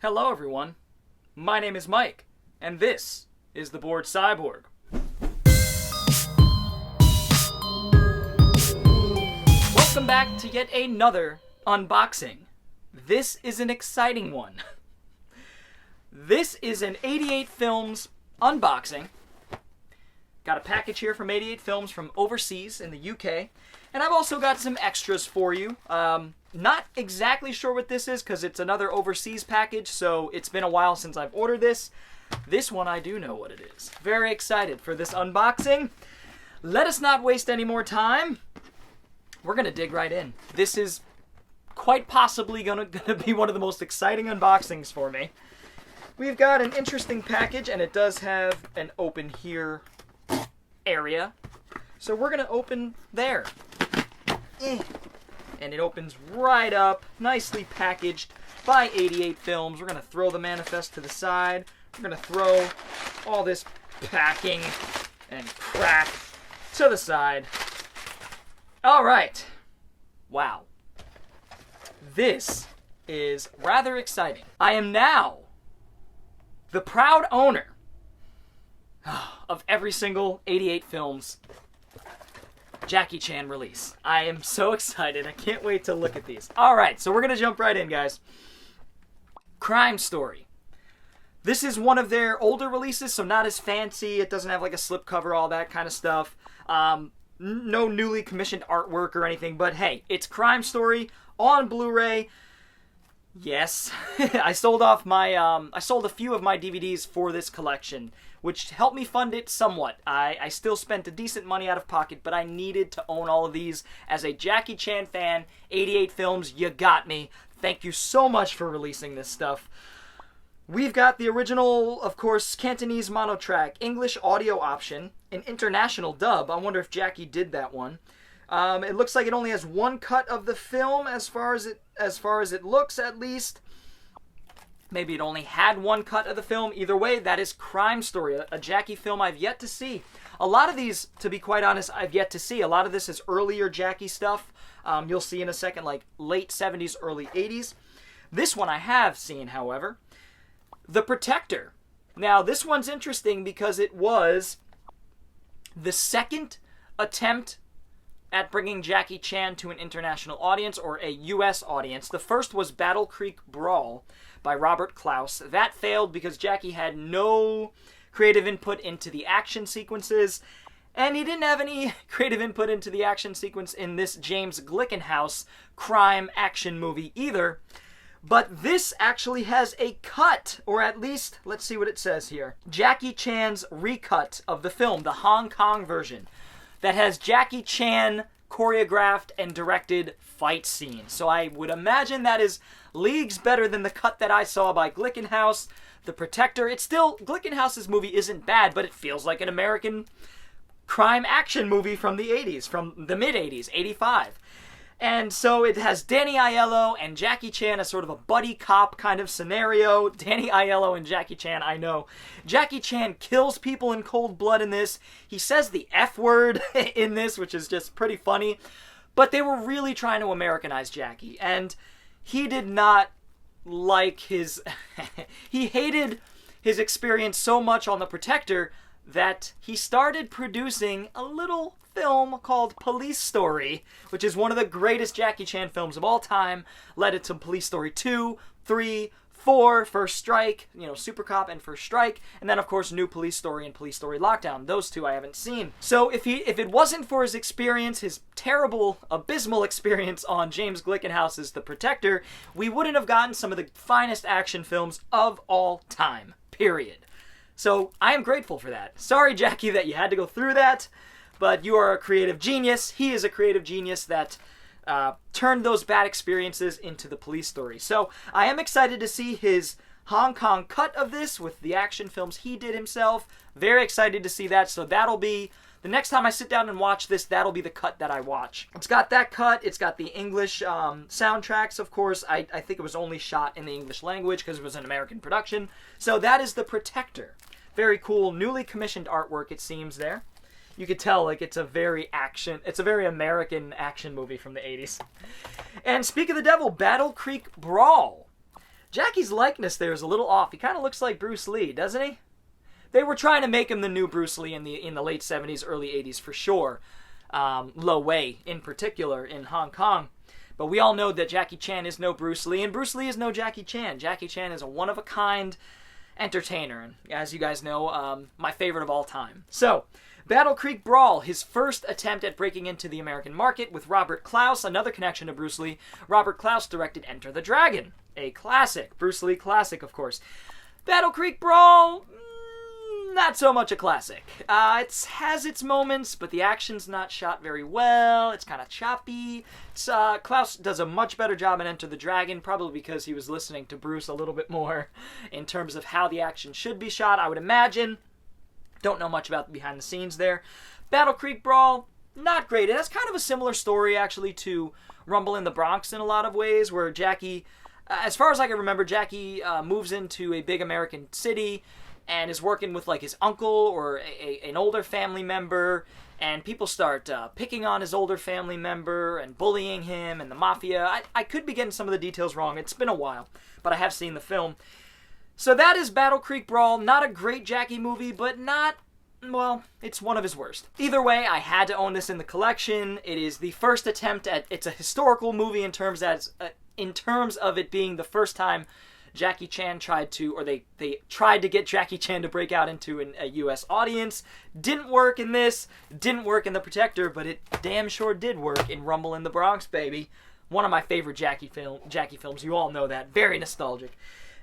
Hello everyone, my name is Mike, and this is TheBoredCyborg. Welcome back to yet another unboxing. This is an exciting one. This is an 88 Films unboxing. Got a package here from 88 Films from overseas in the UK, and I've also got some extras for you. Not exactly sure what this is because it's another overseas package, so it's been a while since I've ordered this. This one I do know what it is. Very excited for this unboxing. Let us not waste any more time. We're going to dig right in. This is quite possibly going to be one of the most exciting unboxings for me. We've got an interesting package, and it does have an open here area. So we're going to open there. And it opens right up, nicely packaged by 88 Films. We're going to throw the manifest to the side. We're going to throw all this packing and crap to the side. All right. Wow. This is rather exciting. I am now the proud owner of every single 88 Films Jackie Chan release. I am so excited. I can't wait to look at these. Alright, so we're going to jump right in, guys. Crime Story. This is one of their older releases, so not as fancy. It doesn't have like a slipcover, all that kind of stuff. No newly commissioned artwork or anything, but hey, it's Crime Story on Blu-ray. Yes, I sold off my, I sold a few of my DVDs for this collection, which helped me fund it somewhat. I still spent a decent money out of pocket, but I needed to own all of these. As a Jackie Chan fan, 88 Films, you got me. Thank you so much for releasing this stuff. We've got the original, of course, Cantonese monotrack, English audio option, an international dub. I wonder if Jackie did that one. It looks like it only has one cut of the film as far as it looks, at least. Maybe it only had one cut of the film. Either way, that is Crime Story, a Jackie film I've yet to see. A lot of these, to be quite honest, I've yet to see. A lot of this is earlier Jackie stuff. You'll see in a second, like late 70s, early 80s. This one I have seen, however. The Protector. Now, this one's interesting because it was the second attempt at bringing Jackie Chan to an international audience, or a U.S. audience. The first was Battle Creek Brawl by Robert Klaus. That failed because Jackie had no creative input into the action sequences, and he didn't have any creative input into the action sequence in this James Glickenhaus crime action movie either. But this actually has a cut, or at least, let's see what it says here. Jackie Chan's recut of the film, the Hong Kong version, that has Jackie Chan choreographed and directed fight scenes. So I would imagine that is leagues better than the cut that I saw by Glickenhaus, The Protector. It's still, Glickenhaus's movie isn't bad, but it feels like an American crime action movie from the 80s, from the mid-80s, 85. And so it has Danny Aiello and Jackie Chan as sort of a buddy cop kind of scenario. Danny Aiello and Jackie Chan, I know. Jackie Chan kills people in cold blood in this. He says the F word in this, which is just pretty funny. But they were really trying to Americanize Jackie. And he did not like his... he hated his experience so much on The Protector that he started producing a little film called Police Story, which is one of the greatest Jackie Chan films of all time. Led it to Police Story 2, 3, 4, First Strike, Super Cop and First Strike, and then of course New Police Story and Police Story Lockdown. Those two I haven't seen. So if it wasn't for his experience, his terrible, abysmal experience on James Glickenhaus's The Protector, we wouldn't have gotten some of the finest action films of all time. Period. So I am grateful for that. Sorry, Jackie, that you had to go through that. But you are a creative genius. He is a creative genius that turned those bad experiences into the Police Story. So I am excited to see his Hong Kong cut of this with the action films he did himself. Very excited to see that. So that'll be, the next time I sit down and watch this, that'll be the cut that I watch. It's got that cut. It's got the English soundtracks, of course. I think it was only shot in the English language because it was an American production. So that is The Protector. Very cool, newly commissioned artwork, it seems, there. You could tell, like, it's a very American action movie from the 80s. And speak of the devil, Battle Creek Brawl. Jackie's likeness there is a little off. He kind of looks like Bruce Lee, doesn't he? They were trying to make him the new Bruce Lee in the late 70s, early 80s for sure. Lo-Wei in particular in Hong Kong. But we all know that Jackie Chan is no Bruce Lee, and Bruce Lee is no Jackie Chan. Jackie Chan is a one-of-a-kind entertainer, and as you guys know, my favorite of all time. So, Battle Creek Brawl, his first attempt at breaking into the American market with Robert Clouse, another connection to Bruce Lee. Robert Clouse directed Enter the Dragon, a classic, Bruce Lee classic, of course. Battle Creek Brawl, not so much a classic. It has its moments, but the action's not shot very well. It's kind of choppy. Clouse does a much better job in Enter the Dragon, probably because he was listening to Bruce a little bit more in terms of how the action should be shot, I would imagine. Don't know much about the behind the scenes there. Battle Creek Brawl, not great. It has kind of a similar story, actually, to Rumble in the Bronx in a lot of ways, where Jackie, as far as I can remember, Jackie moves into a big American city and is working with like his uncle or an older family member, and people start picking on his older family member and bullying him and the mafia. I could be getting some of the details wrong. It's been a while, but I have seen the film. So that is Battle Creek Brawl. Not a great Jackie movie, but not, well, it's one of his worst. Either way, I had to own this in the collection. It is the first attempt at, it's a historical movie in terms of it being the first time Jackie Chan tried to, or they tried to get Jackie Chan to break out into a U.S. audience. Didn't work in this, didn't work in The Protector, but it damn sure did work in Rumble in the Bronx, baby. One of my favorite Jackie films, you all know that. Very nostalgic.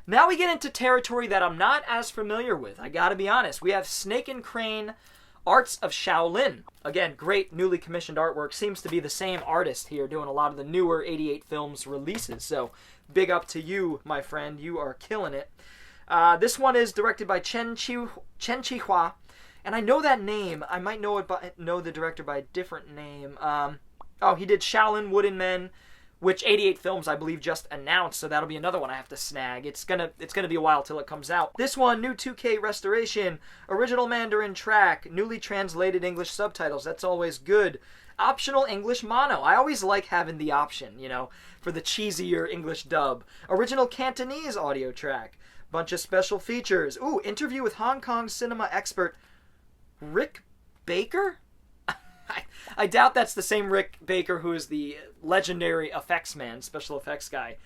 Now we get into territory that I'm not as familiar with, I gotta be honest. We have Snake and Crane, Arts of Shaolin. Again, great newly commissioned artwork. Seems to be the same artist here doing a lot of the newer 88 films releases, so big up to you, my friend. You are killing it. This one is directed by Chen Chi-hua, and I know that name. I might know the director by a different name. He did Shaolin, Wooden Men, which 88 Films, I believe, just announced, so that'll be another one I have to snag. It's gonna be a while till it comes out. This one, new 2K restoration, original Mandarin track, newly translated English subtitles. That's always good. Optional English mono. I always like having the option, you know, for the cheesier English dub. Original Cantonese audio track. Bunch of special features. Ooh, interview with Hong Kong cinema expert Rick Baker? I doubt that's the same Rick Baker who is the legendary effects man, special effects guy.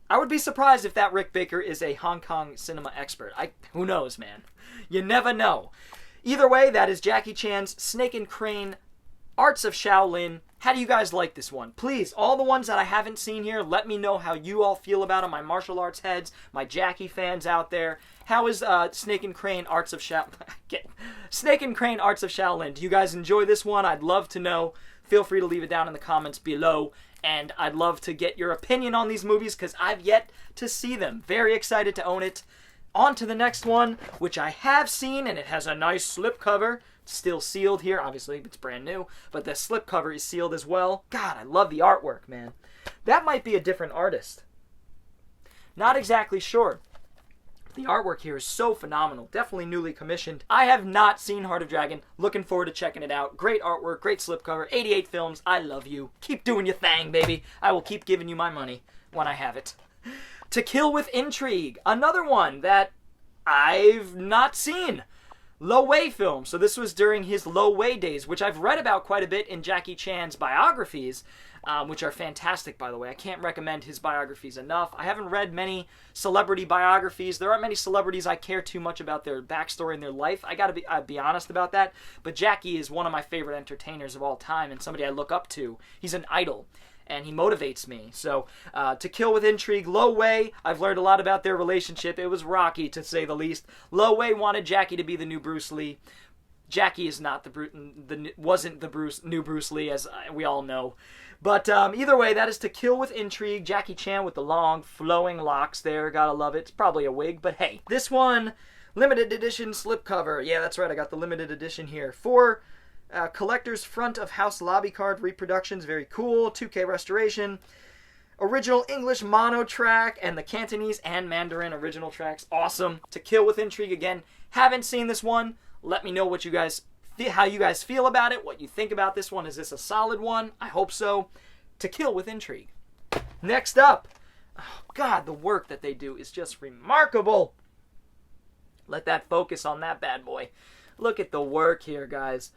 I would be surprised if that Rick Baker is a Hong Kong cinema expert. Who knows, man? You never know. Either way, that is Jackie Chan's Snake and Crane, Arts of Shaolin. How do you guys like this one? Please, all the ones that I haven't seen here, let me know how you all feel about them, my martial arts heads, my Jackie fans out there. How is Snake and Crane, Arts of Shaolin? Snake and Crane, Arts of Shaolin. Do you guys enjoy this one? I'd love to know. Feel free to leave it down in the comments below. And I'd love to get your opinion on these movies because I've yet to see them. Very excited to own it. On to the next one, which I have seen, and it has a nice slipcover. Still sealed here, obviously, it's brand new, but the slipcover is sealed as well. God, I love the artwork, man. That might be a different artist. Not exactly sure. The artwork here is so phenomenal. Definitely newly commissioned. I have not seen Heart of Dragon. Looking forward to checking it out. Great artwork, great slipcover. 88 Films, I love you. Keep doing your thing, baby. I will keep giving you my money when I have it. To Kill with Intrigue. Another one that I've not seen. Lo-Wei film. So this was during his Lo-Wei days, which I've read about quite a bit in Jackie Chan's biographies, which are fantastic, by the way. I can't recommend his biographies enough. I haven't read many celebrity biographies. There aren't many celebrities I care too much about their backstory and their life. I'd be honest about that. But Jackie is one of my favorite entertainers of all time and somebody I look up to. He's an idol. And he motivates me. So, To Kill with Intrigue, Lo-Wei, I've learned a lot about their relationship. It was rocky, to say the least. Lo-Wei wanted Jackie to be the new Bruce Lee. Jackie is not wasn't the new Bruce Lee, as we all know. But either way, that is To Kill with Intrigue. Jackie Chan with the long, flowing locks there. Gotta love it. It's probably a wig, but hey. This one, limited edition slipcover. Yeah, that's right. I got the limited edition here. For collector's front of house lobby card reproductions, very cool. 2K restoration, original English mono track, and the Cantonese and Mandarin original tracks. Awesome. To Kill with Intrigue again. Haven't seen this one. Let me know what you guys, how you guys feel about it. What you think about this one. Is this a solid one? I hope so. To Kill with Intrigue. Next up, Oh, God, the work that they do is just remarkable. Let that focus on that bad boy. Look at the work here, guys.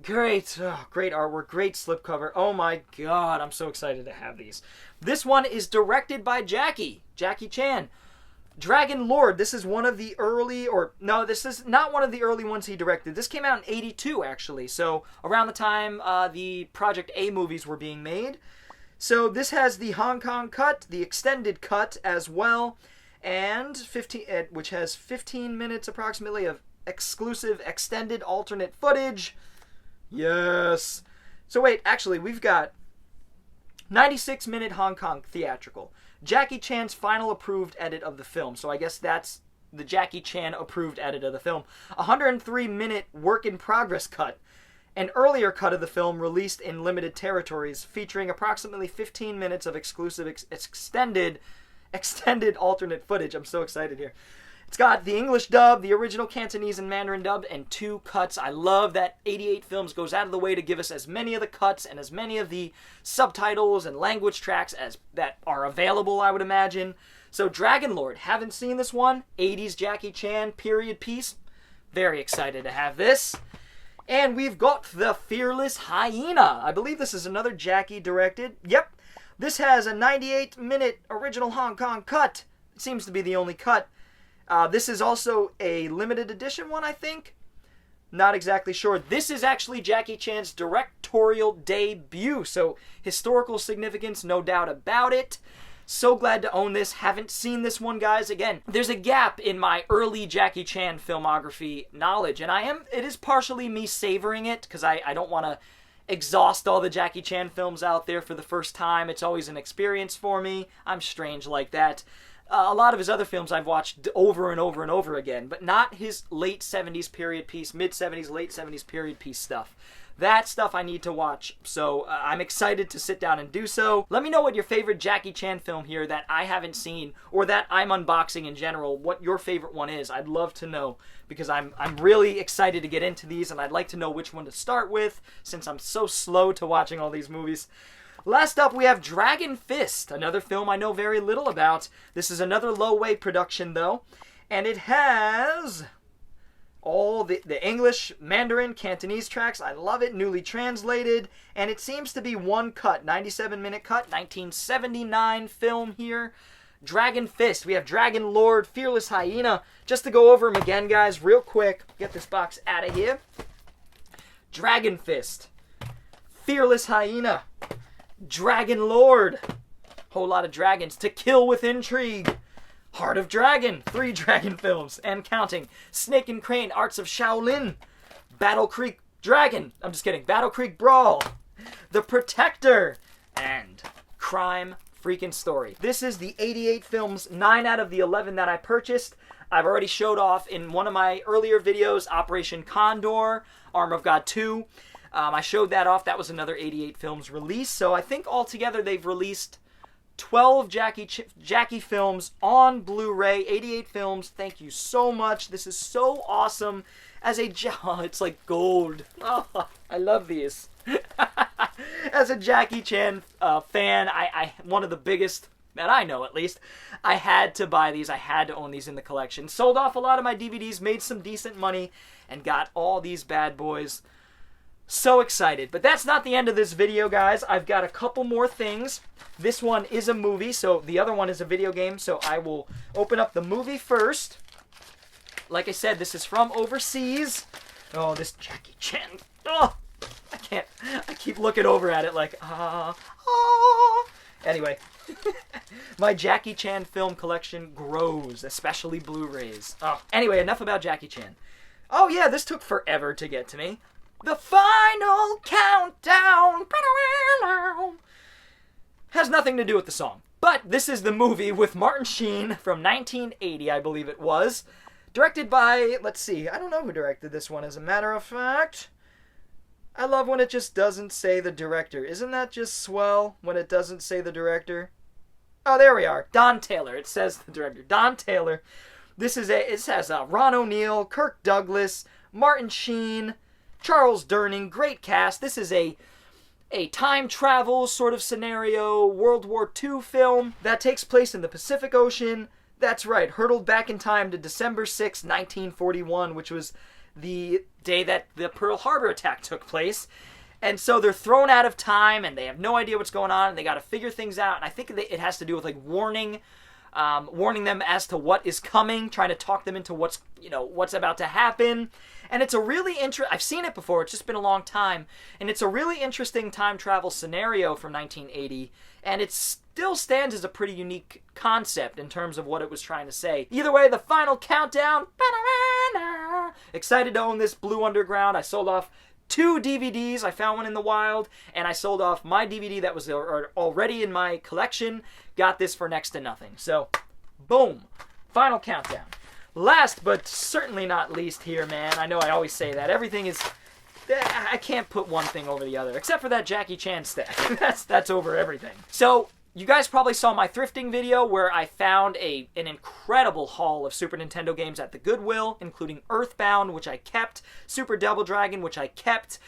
Great, great artwork, great slipcover. Oh my God, I'm so excited to have these. This one is directed by Jackie Chan. Dragonlord, this is one of the early, or no, this is not one of the early ones he directed. This came out in '82, actually, so around the time the Project A movies were being made. So this has the Hong Kong cut, the extended cut as well, and which has 15 minutes approximately of exclusive extended alternate footage. Yes. So wait, actually, we've got 96-minute Hong Kong theatrical. Jackie Chan's final approved edit of the film. So I guess that's the Jackie Chan approved edit of the film. 103-minute work-in-progress cut. An earlier cut of the film released in limited territories, featuring approximately 15 minutes of exclusive extended alternate footage. I'm so excited here. It's got the English dub, the original Cantonese and Mandarin dub, and 2 cuts. I love that 88 Films goes out of the way to give us as many of the cuts and as many of the subtitles and language tracks as that are available, I would imagine. So Dragonlord, haven't seen this one. 80s Jackie Chan period piece. Very excited to have this. And we've got the Fearless Hyena. I believe this is another Jackie directed. Yep. This has a 98-minute original Hong Kong cut. It seems to be the only cut. This is also a limited edition one, I think. Not exactly sure. This is actually Jackie Chan's directorial debut, so historical significance, no doubt about it. So glad to own this. Haven't seen this one, guys. Again, there's a gap in my early Jackie Chan filmography knowledge, and it is partially me savoring it, because I don't want to exhaust all the Jackie Chan films out there for the first time. It's always an experience for me. I'm strange like that. A lot of his other films I've watched over and over and over again, but not his late 70s period piece, mid-70s, late 70s period piece stuff. That stuff I need to watch, so I'm excited to sit down and do so. Let me know what your favorite Jackie Chan film here that I haven't seen, or that I'm unboxing in general, what your favorite one is. I'd love to know, because I'm really excited to get into these, and I'd like to know which one to start with, since I'm so slow to watching all these movies. Last up, we have Dragon Fist, another film I know very little about. This is another low-way production, though, and it has all the English, Mandarin, Cantonese tracks. I love it, newly translated, and it seems to be one cut, 97-minute cut, 1979 film here. Dragon Fist. We have Dragonlord, Fearless Hyena. Just to go over them again, guys, real quick. Get this box out of here. Dragon Fist. Fearless Hyena. Dragonlord. Whole lot of dragons. To Kill with Intrigue. Heart of Dragon. 3 dragon films and counting. Snake and Crane, Arts of Shaolin. Battle Creek Dragon. I'm just kidding. Battle Creek Brawl. The Protector. And Crime Freaking Story. This is the 88 films, 9 out of the 11 that I purchased. I've already showed off in one of my earlier videos, Operation Condor, Arm of God 2. I showed that off. That was another 88 films release. So I think altogether they've released 12 Jackie films on Blu-ray, 88 films. Thank you so much. This is so awesome. Oh, it's like gold. Oh, I love these. As a Jackie Chan fan, I one of the biggest that I know, at least, I had to buy these. I had to own these in the collection. Sold off a lot of my DVDs, made some decent money, and got all these bad boys. So excited. But that's not the end of this video, guys. I've got a couple more things. This one is a movie, so the other one is a video game, so I will open up the movie first. Like I said, this is from overseas. Oh, this Jackie Chan. Oh, I can't. I keep looking over at it like, Anyway, my Jackie Chan film collection grows, especially Blu-rays. Oh, anyway, enough about Jackie Chan. Oh yeah, this took forever to get to me. The final countdown has nothing to do with the song. But this is the movie with Martin Sheen from 1980, I believe it was. Directed by, let's see, I don't know who directed this one, as a matter of fact. I love when it just doesn't say the director. Isn't that just swell when it doesn't say the director? Oh, there we are. Don Taylor. It says the director. Don Taylor. It has Ron O'Neal, Kirk Douglas, Martin Sheen, Charles Durning, great cast. This is a a time travel sort of scenario, World War II film that takes place in the Pacific Ocean. That's right, hurtled back in time to December 6, 1941, which was the day that the Pearl Harbor attack took place. And so they're thrown out of time, and they have no idea what's going on, and they got to figure things out. And I think it has to do with like warning them as to what is coming, trying to talk them into what's about to happen. And it's a really I've seen it before. It's just been a long time, and it's a really interesting time travel scenario from 1980, and it still stands as a pretty unique concept in terms of what it was trying to say. Either way, the final countdown. Excited to own this Blue Underground. I sold off 2 DVDs. I found one in the wild, and I sold off my DVD that was already in my collection. Got this for next to nothing. So, boom. Final countdown. Last but certainly not least here, man. I know I always say that. Everything is... I can't put one thing over the other, except for that Jackie Chan stack. That's over everything. So, you guys probably saw my thrifting video where I found an incredible haul of Super Nintendo games at the Goodwill, including Earthbound, which I kept, Super Double Dragon, which I kept,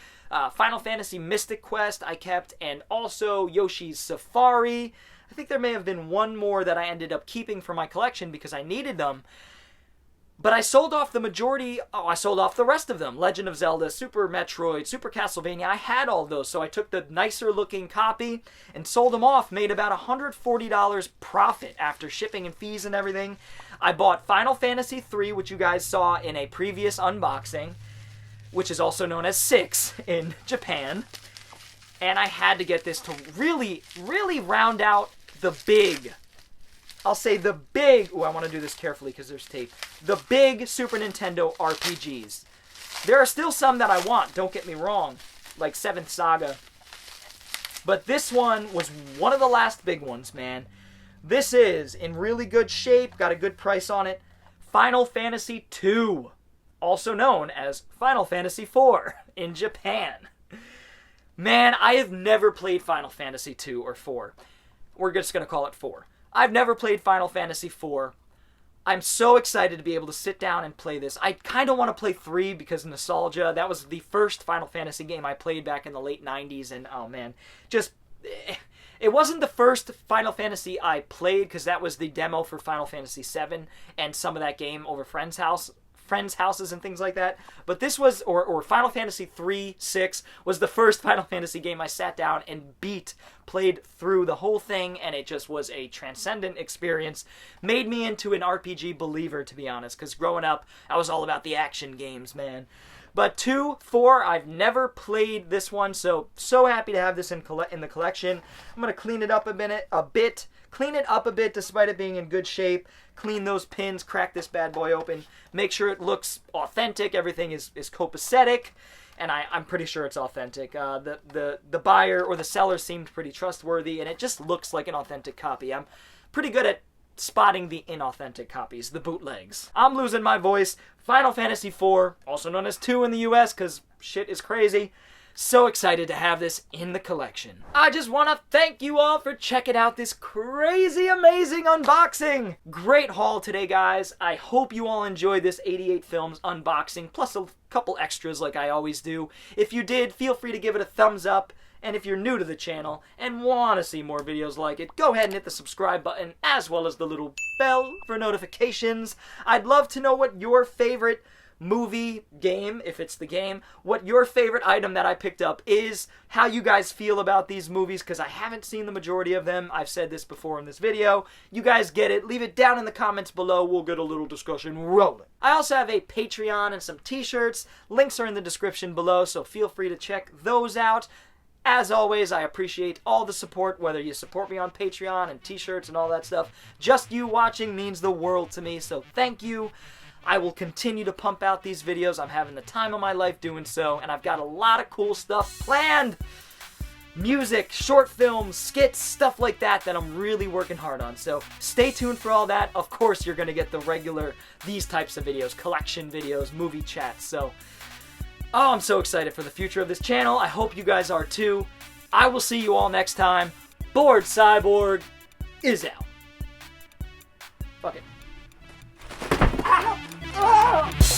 Final Fantasy Mystic Quest I kept, and also Yoshi's Safari. I think there may have been one more that I ended up keeping for my collection because I needed them. But I sold off the majority. I sold off the rest of them. Legend of Zelda, Super Metroid, Super Castlevania. I had all those, so I took the nicer looking copy and sold them off. Made about $140 profit after shipping and fees and everything. I bought Final Fantasy III, which you guys saw in a previous unboxing, which is also known as 6 in Japan. And I had to get this to really, really round out the big... I'll say the big... I want to do this carefully because there's tape. The big Super Nintendo RPGs. There are still some that I want, don't get me wrong. Like 7th Saga. But this one was one of the last big ones, man. This is in really good shape. Got a good price on it. Final Fantasy II. Also known as Final Fantasy IV in Japan. Man, I have never played Final Fantasy II or 4. We're just going to call it 4. I've never played Final Fantasy IV. I'm so excited to be able to sit down and play this. I kind of want to play 3 because nostalgia. That was the first Final Fantasy game I played back in the late 90s, and oh man, just... It wasn't the first Final Fantasy I played because that was the demo for Final Fantasy VII and some of that game over friends' houses and things like that. But this was, or Final Fantasy 3, 6 was the first Final Fantasy game I sat down and played through the whole thing, and it just was a transcendent experience. Made me into an RPG believer, to be honest, because growing up, I was all about the action games, man. But 2, 4, I've never played this one, so happy to have this in the collection. I'm going to clean it up a bit. Clean it up a bit despite it being in good shape. Clean those pins, crack this bad boy open. Make sure it looks authentic. Everything is copacetic, and I'm pretty sure it's authentic. The buyer or the seller seemed pretty trustworthy, and it just looks like an authentic copy. I'm pretty good at spotting the inauthentic copies, the bootlegs. I'm losing my voice. Final Fantasy IV, also known as 2 in the US, because shit is crazy. So excited to have this in the collection. I just want to thank you all for checking out this crazy, amazing unboxing. Great haul today, guys. I hope you all enjoyed this 88 Films unboxing, plus a couple extras like I always do. If you did, feel free to give it a thumbs up. And if you're new to the channel and want to see more videos like it, go ahead and hit the subscribe button as well as the little bell for notifications. I'd love to know what your favorite movie, game, if it's the game, what your favorite item that I picked up is, how you guys feel about these movies, because I haven't seen the majority of them. I've said this before in this video. You guys get it. Leave it down in the comments below. We'll get a little discussion rolling. I also have a Patreon and some t-shirts. Links are in the description below, so feel free to check those out. As always, I appreciate all the support, whether you support me on Patreon and t-shirts and all that stuff. Just you watching means the world to me, so thank you. I will continue to pump out these videos. I'm having the time of my life doing so, and I've got a lot of cool stuff planned. Music, short films, skits, stuff like that I'm really working hard on. So stay tuned for all that. Of course, you're going to get the regular, these types of videos, collection videos, movie chats, so... Oh, I'm so excited for the future of this channel. I hope you guys are too. I will see you all next time. BLU-RAY is out. Fuck it. Ow! Oh!